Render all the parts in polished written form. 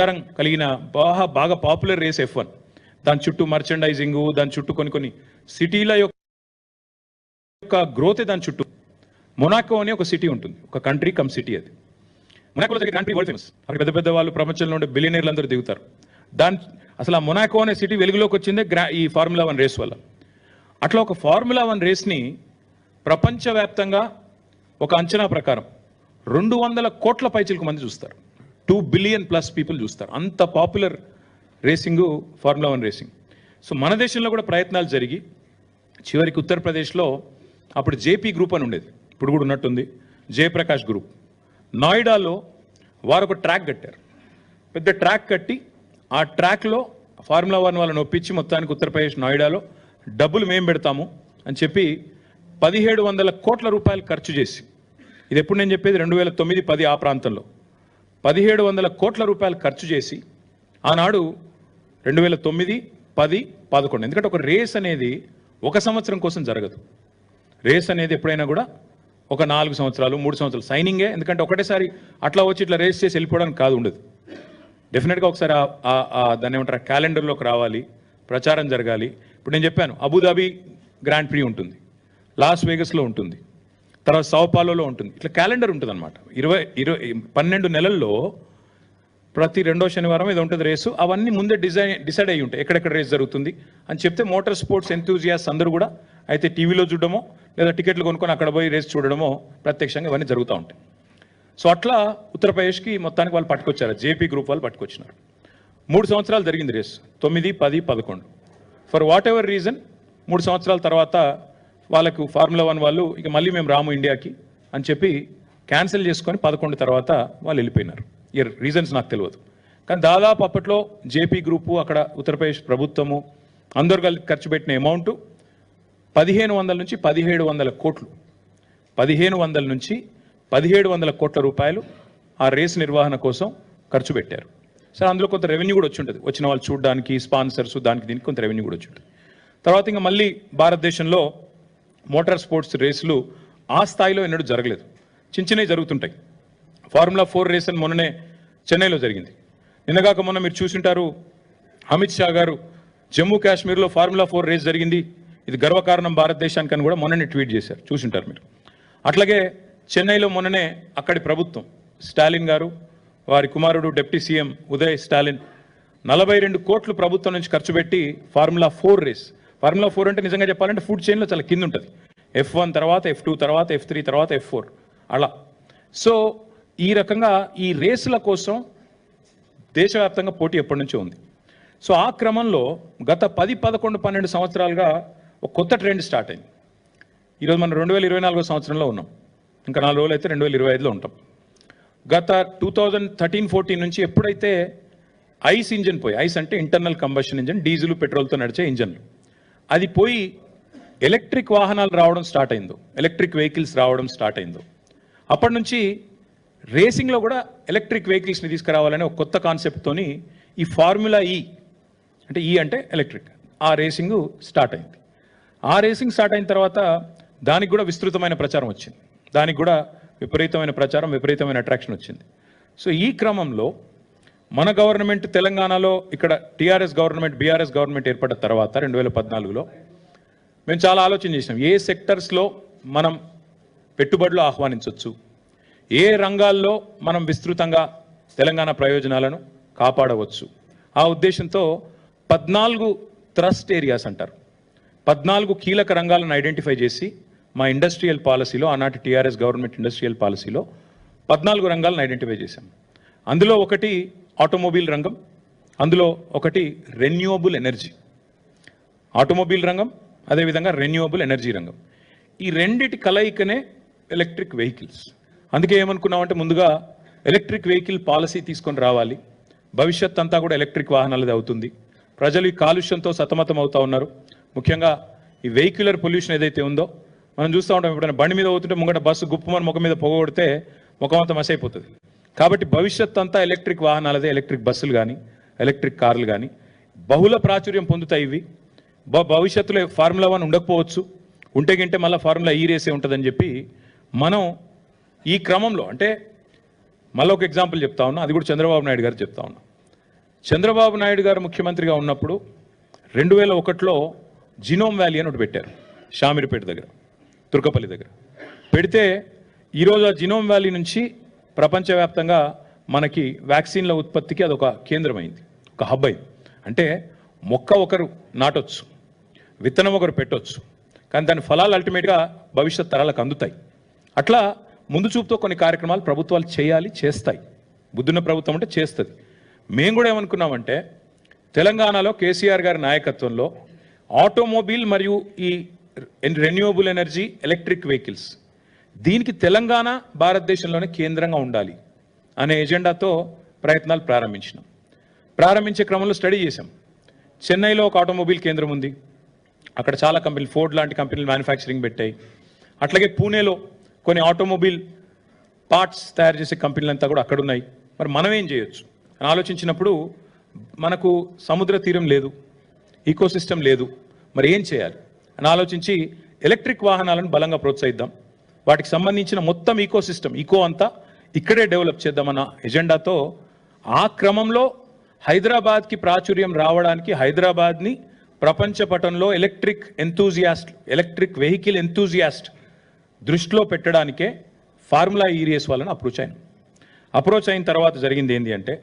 కలిగిన బాగా popular race F1. దాని చుట్టూ మర్చెండైజింగ్, దాని చుట్టూ కొన్ని సిటీల యొక్క గ్రోత్, దాని చుట్టూ మొనాకో అనే ఒక సిటీ ఉంటుంది, ఒక కంట్రీ కమ్ సిటీ. అది మొనాకోలో జరిగే గ్రాండ్ ప్రీ వరల్డ్ ఫేమస్. అక్కడ పెద్ద పెద్ద వాళ్ళు ప్రపంచంలో ఉండే బిలియనీర్లు అందరూ దిగుతారు. అసలు ఆ మొనాకో అనే సిటీ వెలుగులోకి వచ్చిందే ఈ ఫార్ములా 1 రేస్ వల్ల. అట్లా ఒక ఫార్ములా 1 రేస్ని ప్రపంచవ్యాప్తంగా ఒక అంచనా ప్రకారం 200 కోట్ల పైచిలకు మంది చూస్తారు. 2 బిలియన్ ప్లస్ పీపుల్ చూస్తారు. అంత popular racing formula 1 racing. So మన దేశంలో కూడా ప్రయత్నాలు జరిగి చివరికి ఉత్తరప్రదేశ్లో అప్పుడు జేపీ గ్రూప్ అని ఉండేది, ఇప్పుడు కూడా ఉన్నట్టుంది, జయప్రకాష్ గ్రూప్. నోయిడాలో వారు ఒక ట్రాక్ కట్టారు, పెద్ద ట్రాక్ కట్టి ఆ ట్రాక్లో ఫార్ములా 1 వాళ్ళని ఒప్పించి మొత్తానికి ఉత్తరప్రదేశ్ నోయిడాలో డబ్బులు మేము పెడతాము అని చెప్పి 1700 కోట్ల రూపాయలు ఖర్చు చేసి, ఇది ఎప్పుడు నేను చెప్పేది 2009-10 ఆ ప్రాంతంలో 1700 కోట్ల రూపాయలు ఖర్చు చేసి ఆనాడు 2009, 10, 11. ఎందుకంటే ఒక రేస్ అనేది ఒక సంవత్సరం కోసం జరగదు. రేస్ అనేది ఎప్పుడైనా కూడా ఒక 4 సంవత్సరాలు 3 సంవత్సరాలు సైనింగే. ఎందుకంటే ఒకటేసారి అట్లా వచ్చి ఇట్లా రేస్ చేసి వెళ్ళిపోవడానికి కాదు, ఉండదు. డెఫినెట్గా ఒకసారి దాన్ని ఏమంటారు క్యాలెండర్లోకి రావాలి, ప్రచారం జరగాలి. ఇప్పుడు నేను చెప్పాను అబుదాబి గ్రాండ్ ప్రీ ఉంటుంది, లాస్ వేగస్లో ఉంటుంది, తర్వాత సౌపాలోలో ఉంటుంది. ఇట్లా క్యాలెండర్ ఉంటుంది అనమాట. 12 నెలల్లో ప్రతి 2వ శనివారం ఇది ఉంటుంది రేసు. అవన్నీ ముందే డిసైడ్ అయ్యి ఉంటాయి ఎక్కడెక్కడ రేస్ జరుగుతుంది అని చెప్తే మోటార్ స్పోర్ట్స్ ఎంతూజియాస్ అందరూ కూడా అయితే టీవీలో చూడడమో లేదా టికెట్లు కొనుక్కొని అక్కడ పోయి రేస్ చూడడమో ప్రత్యక్షంగా ఇవన్నీ జరుగుతూ ఉంటాయి. సో అట్లా ఉత్తరప్రదేశ్కి మొత్తానికి వాళ్ళు పట్టుకొచ్చారు, జేపీ గ్రూప్ వాళ్ళు పట్టుకొచ్చినారు. 3 సంవత్సరాలు జరిగింది race, 9, 10, 11. For whatever reason 3 సంవత్సరాల తర్వాత వాళ్ళకు ఫార్ములా 1 వాళ్ళు ఇక మళ్ళీ మేము రాము ఇండియాకి అని చెప్పి క్యాన్సిల్ చేసుకొని 11 తర్వాత వాళ్ళు వెళ్ళిపోయినారు. ఈ రీజన్స్ నాకు తెలియదు, కానీ దాదాపు అప్పట్లో జేపీ గ్రూపు, అక్కడ ఉత్తరప్రదేశ్ ప్రభుత్వము అందరు కలిసి ఖర్చు పెట్టిన అమౌంట్ 1500 నుంచి 1700 కోట్లు. 1500 నుంచి 1700 కోట్ల రూపాయలు ఆ రేస్ నిర్వహణ కోసం ఖర్చు పెట్టారు. సరే, అందులో కొంత రెవెన్యూ కూడా వచ్చి ఉంటుంది, వచ్చిన వాళ్ళు చూడడానికి, స్పాన్సర్స్, దానికి దీనికి కొంత రెవెన్యూ కూడా వచ్చి ఉంటుంది. తర్వాత ఇంకా మళ్ళీ భారతదేశంలో మోటార్ స్పోర్ట్స్ రేసులు ఆ స్థాయిలో ఎన్నడూ జరగలేదు, చిన్నవి జరుగుతుంటాయి. ఫార్ములా 4 రేస్ అని మొన్ననే చెన్నైలో జరిగింది. నిన్నగాక మొన్న మీరు చూసింటారు, అమిత్ షా గారు జమ్మూ కాశ్మీర్లో ఫార్ములా 4 రేస్ జరిగింది, ఇది గర్వకారణం భారతదేశానికి అని కూడా మొన్ననే ట్వీట్ చేశారు, చూసింటారు మీరు. అట్లాగే చెన్నైలో మొన్ననే అక్కడి ప్రభుత్వం, స్టాలిన్ గారు, వారి కుమారుడు డిప్యూటీ సీఎం ఉదయ్ స్టాలిన్ 42 కోట్లు ప్రభుత్వం నుంచి ఖర్చు పెట్టి ఫార్ములా 4 రేస్. ఫార్ములా 4 అంటే నిజంగా చెప్పాలంటే ఫుడ్ చైన్లో చాలా కింద ఉంటుంది. F1 తర్వాత F2 తర్వాత F3 తర్వాత F4 అలా. సో ఈ రకంగా ఈ రేసుల కోసం దేశవ్యాప్తంగా పోటీ ఎప్పటి నుంచో ఉంది. సో ఆ క్రమంలో గత 10, 11, 12 సంవత్సరాలుగా ఒక కొత్త ట్రెండ్ స్టార్ట్ అయింది. ఈరోజు మనం 2024 సంవత్సరంలో ఉన్నాం, ఇంకా 4 రోజులు అయితే 2025లో ఉంటాం. గత 2013-14 నుంచి ఎప్పుడైతే ఐస్ ఇంజన్ పోయి, ఐస్ అంటే ఇంటర్నల్ కంబషన్ ఇంజన్, డీజిల్ పెట్రోల్తో నడిచే ఇంజన్లు, అది పోయి ఎలక్ట్రిక్ వాహనాలు రావడం స్టార్ట్ అయిందో, ఎలక్ట్రిక్ వెహికల్స్ రావడం స్టార్ట్ అయిందో, అప్పటి నుంచి రేసింగ్లో కూడా ఎలక్ట్రిక్ వెహికల్స్ని తీసుకురావాలనే ఒక కొత్త కాన్సెప్ట్తోని ఈ ఫార్ములా ఈ అంటే ఈ అంటే ఎలక్ట్రిక్, ఆ రేసింగ్ స్టార్ట్ అయింది. ఆ రేసింగ్ స్టార్ట్ అయిన తర్వాత దానికి కూడా విస్తృతమైన ప్రచారం వచ్చింది, దానికి కూడా విపరీతమైన ప్రచారం, విపరీతమైన అట్రాక్షన్ వచ్చింది. సో ఈ క్రమంలో మన గవర్నమెంట్ తెలంగాణలో ఇక్కడ టీఆర్ఎస్ గవర్నమెంట్, బీఆర్ఎస్ గవర్నమెంట్ ఏర్పడిన తర్వాత 2014లో మేము చాలా ఆలోచన చేసినాం, ఏ సెక్టర్స్లో మనం పెట్టుబడులు ఆహ్వానించవచ్చు, ఏ రంగాల్లో మనం విస్తృతంగా తెలంగాణ ప్రయోజనాలను కాపాడవచ్చు. ఆ ఉద్దేశంతో 14 థ్రస్ట్ ఏరియాస్ అంటారు, 14 కీలక రంగాలను ఐడెంటిఫై చేసి మా ఇండస్ట్రియల్ పాలసీలో, ఆనాటి టీఆర్ఎస్ గవర్నమెంట్ ఇండస్ట్రియల్ పాలసీలో 14 రంగాలను ఐడెంటిఫై చేశాం. అందులో ఒకటి ఆటోమొబైల్ రంగం, అందులో ఒకటి రెన్యూవబుల్ ఎనర్జీ. ఆటోమొబైల్ రంగం, అదేవిధంగా రెన్యూవబుల్ ఎనర్జీ రంగం, ఈ రెండిటి కలయికనే ఎలక్ట్రిక్ వెహికల్స్. అందుకే ఏమనుకున్నామంటే ముందుగా ఎలక్ట్రిక్ వెహికల్ పాలసీ తీసుకొని రావాలి, భవిష్యత్ అంతా కూడా ఎలక్ట్రిక్ వాహనాలది అవుతుంది. ప్రజలు ఈ కాలుష్యంతో సతమతం అవుతూ ఉన్నారు. ముఖ్యంగా ఈ వెహిక్యులర్ పొల్యూషన్ ఏదైతే ఉందో మనం చూస్తూ ఉంటాం, ఎప్పుడైనా బండి మీద పోతుంటే ముంగట బస్సు గుప్పమని ముఖం మీద పొగొడితే ముఖం అంతా మసైపోతుంది. కాబట్టి భవిష్యత్ అంతా ఎలక్ట్రిక్ వాహనాలదే, ఎలక్ట్రిక్ బస్సులు కానీ ఎలక్ట్రిక్ కార్లు కానీ బహుళ ప్రాచుర్యం పొందుతాయి. ఇవి భవిష్యత్తులో ఫార్ములా 1 ఉండకపోవచ్చు, ఉంటే గింటే మళ్ళీ ఫార్ములా ఈ రేసే ఉంటుందని చెప్పి మనం ఈ క్రమంలో, అంటే మళ్ళీ ఒక ఎగ్జాంపుల్ చెప్తా ఉన్నా, అది కూడా చంద్రబాబు నాయుడు గారు చెప్తా ఉన్నా. చంద్రబాబు నాయుడు గారు ముఖ్యమంత్రిగా ఉన్నప్పుడు 2001లో జినోమ్ వ్యాలీ అని ఒకటి పెట్టారు షామీర్పేట దగ్గర, తుర్కపల్లి దగ్గర పెడితే ఈరోజు ఆ జినోమ్ వ్యాలీ నుంచి ప్రపంచవ్యాప్తంగా మనకి వ్యాక్సిన్ల ఉత్పత్తికి అదొక కేంద్రమైంది, ఒక హబ్ అయింది. అంటే మొక్క ఒకరు నాటొచ్చు, విత్తనం ఒకరు పెట్టొచ్చు, కానీ దాని ఫలాలు అల్టిమేట్గా భవిష్యత్ తరాలకు అందుతాయి. అట్లా ముందు చూపుతో కొన్ని కార్యక్రమాలు ప్రభుత్వాలు చేయాలి, చేస్తాయి. బుద్ధున్న ప్రభుత్వం అంటే చేస్తుంది. మేము కూడా ఏమనుకున్నామంటే తెలంగాణలో కేసీఆర్ గారి నాయకత్వంలో ఆటోమొబైల్ మరియు ఈ రెన్యూవబుల్ ఎనర్జీ ఎలక్ట్రిక్ వెహికల్స్ దీనికి తెలంగాణ భారతదేశంలోనే కేంద్రంగా ఉండాలి అనే ఎజెండాతో ప్రయత్నాలు ప్రారంభించినాం. ప్రారంభించే క్రమంలో స్టడీ చేశాం. చెన్నైలో ఒక ఆటోమొబైల్ కేంద్రం ఉంది, అక్కడ చాలా కంపెనీలు, ఫోర్డ్ లాంటి కంపెనీలు మ్యానుఫ్యాక్చరింగ్ పెట్టాయి. అట్లాగే పూణేలో కొన్ని ఆటోమొబైల్ పార్ట్స్ తయారు చేసే కంపెనీలు అంతా కూడా అక్కడ ఉన్నాయి. మరి మనం ఏం చేయొచ్చు అని ఆలోచించినప్పుడు మనకు సముద్ర తీరం లేదు, ఈకోసిస్టమ్ లేదు, మరి ఏం చేయాలి అని ఆలోచించి ఎలక్ట్రిక్ వాహనాలను బలంగా ప్రోత్సహిద్దాం, వాటికి సంబంధించిన మొత్తం ఈకోసిస్టమ్ అంతా ఇక్కడే డెవలప్ చేద్దామన్న ఎజెండాతో ఆ క్రమంలో హైదరాబాద్కి ప్రాచుర్యం రావడానికి హైదరాబాద్ని ప్రపంచ పటంలో ఎలక్ట్రిక్ వెహికల్ ఎంతూజియాస్ట్ దృష్టిలో పెట్టడానికే ఫార్ములా ఈరియస్ వాళ్ళని అప్రోచ్ అయిన తర్వాత జరిగింది ఏంటి అంటే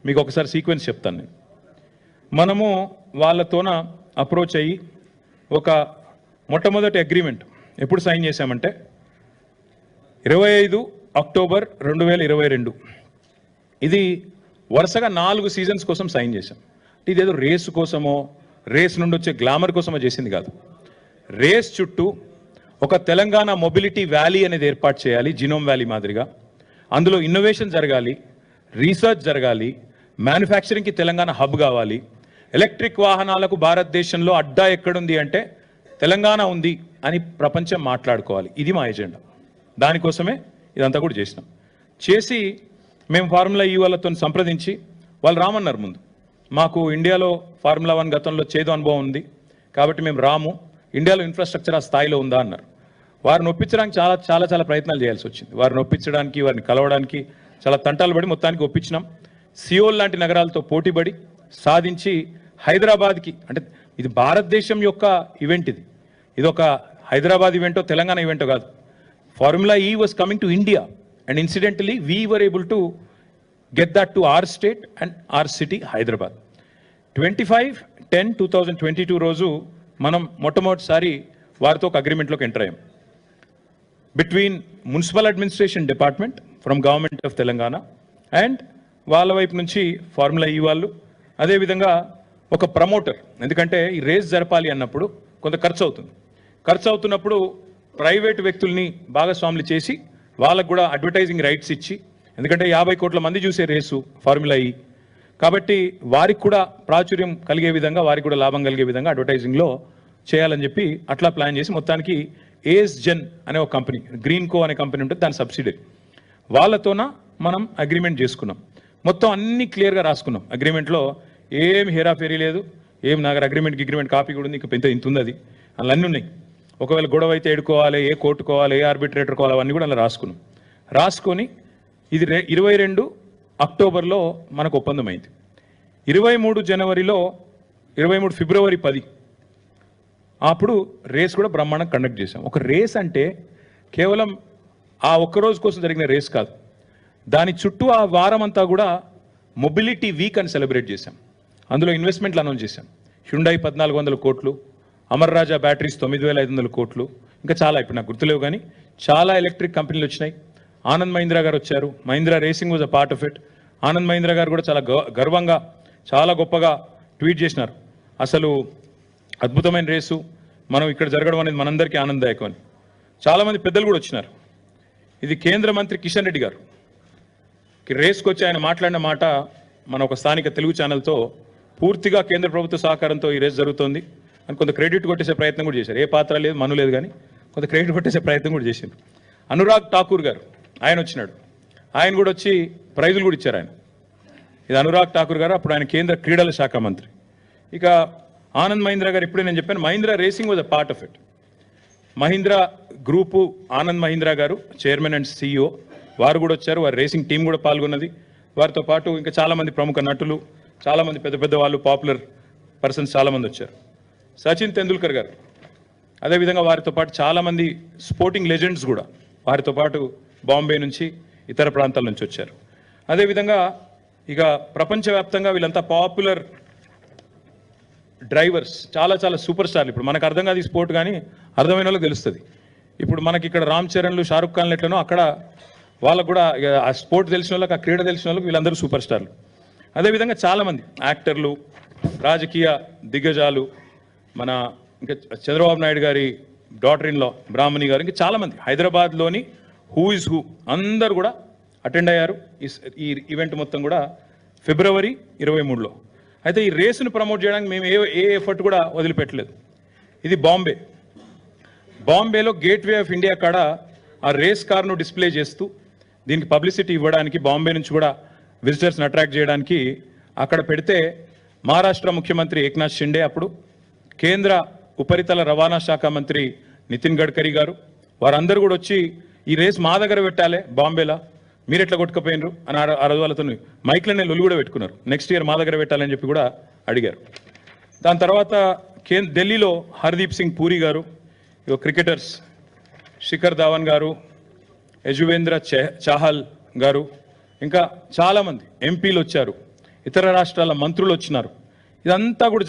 మీకు ఒకసారి సీక్వెన్స్ చెప్తాను నేను. మనము వాళ్ళతోన అప్రోచ్ అయ్యి ఒక మొట్టమొదటి అగ్రిమెంట్ ఎప్పుడు సైన్ చేశామంటే 25 అక్టోబర్ 2022. ఇది వరుసగా 4 సీజన్స్ కోసం సైన్ చేశాం. ఇదేదో రేసు కోసమో రేస్ నుండి వచ్చే గ్లామర్ కోసమో చేసింది కాదు. రేస్ చుట్టూ ఒక తెలంగాణ మొబిలిటీ వ్యాలీ అనేది ఏర్పాటు చేయాలి, జినోమ్ వ్యాలీ మాదిరిగా. అందులో ఇన్నోవేషన్ జరగాలి, రీసెర్చ్ జరగాలి, మ్యానుఫ్యాక్చరింగ్కి తెలంగాణ హబ్ కావాలి. ఎలక్ట్రిక్ వాహనాలకు భారతదేశంలో అడ్డా ఎక్కడుంది అంటే తెలంగాణ ఉంది అని ప్రపంచం మాట్లాడుకోవాలి. ఇది మా ఎజెండా. దానికోసమే ఇదంతా కూడా చేసి మేము ఫార్ములా ఈ వాళ్ళతో సంప్రదించి వాళ్ళు రామన్నారు. ముందు మాకు ఇండియాలో ఫార్ములా 1 గతంలో చేదు అనుభవం ఉంది కాబట్టి మేము రాము, ఇండియాలో ఇన్ఫ్రాస్ట్రక్చర్ ఆ స్థాయిలో ఉందా అన్నారు. వారిని ఒప్పించడానికి చాలా ప్రయత్నాలు చేయాల్సి వచ్చింది. వారిని ఒప్పించడానికి, వారిని కలవడానికి చాలా తంటాలు పడి మొత్తానికి ఒప్పించినాం. సియోల్ లాంటి నగరాలతో పోటీపడి సాధించి హైదరాబాద్కి, అంటే ఇది భారతదేశం యొక్క ఈవెంట్, ఇది ఒక హైదరాబాద్ ఈవెంటో తెలంగాణ ఈవెంటో కాదు. Formula E was coming to India and incidentally we were able to get that to our state and our city Hyderabad. 25/10/2022 రోజు మనం మొట్టమొదటిసారి వారితో ఒక అగ్రిమెంట్లోకి ఎంటర్ అయ్యాం. Between municipal administration department from government of Telangana and వాళ్ళ వైపు నుంచి ఫార్ములా ఈ వాళ్ళు, అదేవిధంగా ఒక ప్రమోటర్. ఎందుకంటే ఈ రేస్ జరపాలి అన్నప్పుడు కొంత ఖర్చు అవుతున్నప్పుడు ప్రైవేట్ వ్యక్తుల్ని భాగస్వాములు చేసి వాళ్ళకు కూడా అడ్వర్టైజింగ్ రైట్స్ ఇచ్చి, ఎందుకంటే 50 కోట్ల మంది చూసే రేసు ఫార్ములా ఈ, కాబట్టి వారికి కూడా ప్రాచుర్యం కలిగే విధంగా, వారికి కూడా లాభం కలిగే విధంగా అడ్వర్టైజింగ్లో చేయాలని చెప్పి అట్లా ప్లాన్ చేసి మొత్తానికి ఏఎస్ జెన్ అనే ఒక కంపెనీ, గ్రీన్ కో అనే కంపెనీ ఉంటుంది, దాని సబ్సిడరీ, వాళ్ళతోన మనం అగ్రిమెంట్ చేసుకున్నాం. మొత్తం అన్ని క్లియర్గా రాసుకున్నాం. అగ్రిమెంట్లో ఏం హేరాఫేరీ లేదు, ఏం నాకు అగ్రిమెంట్ కాపీ కూడా ఉంది, ఇంకా ఇంత ఉంది, అది అందులో అన్నీ ఉన్నాయి. ఒకవేళ గొడవ అయితే ఎడుకోవాలి, ఏ కోర్టుకోవాలి, ఏ ఆర్బిట్రేటర్ కోవాలి, అవన్నీ కూడా అలా రాసుకొని ఇది 22 అక్టోబర్లో మనకు ఒప్పందం అయింది. 23 ఫిబ్రవరి 10 అప్పుడు రేస్ కూడా బ్రహ్మాండంగా కండక్ట్ చేశాం. ఒక రేస్ అంటే కేవలం ఆ ఒక్కరోజు కోసం జరిగిన రేస్ కాదు, దాని చుట్టూ ఆ వారం అంతా కూడా మొబిలిటీ వీక్ అని సెలబ్రేట్ చేశాం. అందులో ఇన్వెస్ట్మెంట్లు అనౌన్స్ చేశాం. హ్యుండై 1400 కోట్లు, అమర్ రాజా బ్యాటరీస్ 9500 కోట్లు, ఇంకా చాలా, ఇప్పుడు నాకు గుర్తులేవు కానీ చాలా ఎలక్ట్రిక్ కంపెనీలు వచ్చినాయి. ఆనంద్ మహీంద్రా గారు వచ్చారు, Mahindra racing was a part of it. Anand Mahindra గారు కూడా చాలా గర్వంగా, చాలా గొప్పగా ట్వీట్ చేసినారు, అసలు అద్భుతమైన రేసు మనం ఇక్కడ జరగడం అనేది మనందరికీ ఆనందదాయకం అని. చాలామంది పెద్దలు కూడా వచ్చినారు. ఇది కేంద్ర మంత్రి కిషన్ రెడ్డి గారు రేస్కి వచ్చి ఆయన మాట్లాడిన మాట మన ఒక స్థానిక తెలుగు ఛానల్తో, పూర్తిగా కేంద్ర ప్రభుత్వ సహకారంతో ఈ రేస్ జరుగుతోంది అని కొంత క్రెడిట్ కొట్టేసే ప్రయత్నం కూడా చేశారు. ఏ పాత్ర లేదు, మను లేదు, కానీ కొంత క్రెడిట్ కొట్టేసే ప్రయత్నం కూడా చేశారు. అనురాగ్ ఠాకూర్ గారు ఆయన వచ్చినాడు, ఆయన కూడా వచ్చి ప్రైజులు కూడా ఇచ్చారు. ఆయన ఇది అనురాగ్ ఠాకూర్ గారు, అప్పుడు ఆయన కేంద్ర క్రీడల శాఖ మంత్రి. ఇక ఆనంద్ మహీంద్రా గారు, ఇప్పుడే నేను చెప్పాను, Mahindra racing was a part of it. Mahindra group Anand Mahindra గారు చైర్మన్ అండ్ CEO, వారు కూడా వచ్చారు. వారి రేసింగ్ టీం కూడా పాల్గొన్నది. వారితో పాటు ఇంకా చాలామంది ప్రముఖ నటులు, చాలామంది పెద్ద పెద్ద వాళ్ళు పాపులర్ పర్సన్స్ చాలామంది వచ్చారు. సచిన్ తెండూల్కర్ గారు, అదేవిధంగా వారితో పాటు చాలామంది స్పోర్టింగ్ లెజెండ్స్ కూడా వారితో పాటు బాంబే నుంచి ఇతర ప్రాంతాల నుంచి వచ్చారు. అదేవిధంగా ఇక ప్రపంచవ్యాప్తంగా వీళ్ళంతా పాపులర్ డ్రైవర్స్, చాలా చాలా సూపర్ స్టార్లు. ఇప్పుడు మనకు అర్థం కాదు ఈ స్పోర్ట్, కానీ అర్థమైన వాళ్ళకి తెలుస్తుంది. ఇప్పుడు మనకి ఇక్కడ రామ్ చరణ్లు, షారుఖ్ ఖాన్లు ఎట్లనో అక్కడ వాళ్ళకు కూడా ఆ స్పోర్ట్ తెలిసిన వాళ్ళకి, ఆ క్రీడ తెలిసిన వాళ్ళకి వీళ్ళందరూ సూపర్ స్టార్లు. అదేవిధంగా చాలామంది యాక్టర్లు, రాజకీయ దిగ్గజాలు, మన ఇంకా చంద్రబాబు నాయుడు గారి డాటర్ ఇన్ లా బ్రాహ్మణి గారు, ఇంకా చాలామంది హైదరాబాద్లోని హూ ఇస్ హూ అందరు కూడా అటెండ్ అయ్యారు ఈ ఈవెంట్ మొత్తం కూడా ఫిబ్రవరి 23లో. అయితే ఈ రేసును ప్రమోట్ చేయడానికి మేము ఏ ఎఫర్ట్ కూడా వదిలిపెట్టలేదు. ఇది బాంబేలో గేట్వే ఆఫ్ ఇండియా కాడ ఆ రేస్ కార్ను డిస్ప్లే చేస్తూ దీనికి పబ్లిసిటీ ఇవ్వడానికి, బాంబే నుంచి కూడా విజిటర్స్ని అట్రాక్ట్ చేయడానికి అక్కడ పెడితే మహారాష్ట్ర ముఖ్యమంత్రి ఏక్నాథ్ షిండే, అప్పుడు కేంద్ర ఉపరితల రవాణా శాఖ మంత్రి నితిన్ గడ్కరీ గారు, వారందరూ కూడా వచ్చి ఈ రేస్ మా దగ్గర పెట్టాలి బాంబేలా, మీరు ఎట్లా కొట్టుకుపోయినరు అని ఆ రోజు వాళ్ళతో మైక్లనే లొల్లు కూడా పెట్టుకున్నారు. నెక్స్ట్ ఇయర్ మా దగ్గర పెట్టాలని చెప్పి కూడా అడిగారు. దాని తర్వాత ఢిల్లీలో హర్దీప్ సింగ్ పూరి గారు, క్రికెటర్స్ శిఖర్ ధావన్ గారు, యజువేంద్ర చాహల్ గారు, ఇంకా చాలామంది ఎంపీలు వచ్చారు, ఇతర రాష్ట్రాల మంత్రులు వచ్చినారు. ఇదంతా కూడా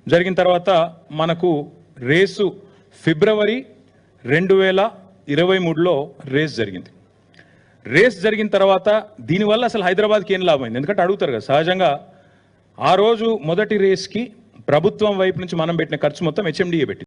జరిగిన తర్వాత మనకు రేసు ఫిబ్రవరి 2023లో రేస్ జరిగింది. రేస్ జరిగిన తర్వాత దీనివల్ల అసలు హైదరాబాద్కి ఏం లాభమైంది? ఎందుకంటే అడుగుతారు కదా సహజంగా. ఆ రోజు మొదటి రేస్కి ప్రభుత్వం వైపు నుంచి మనం పెట్టిన ఖర్చు మొత్తం హెచ్ఎండిఏ పెట్టింది.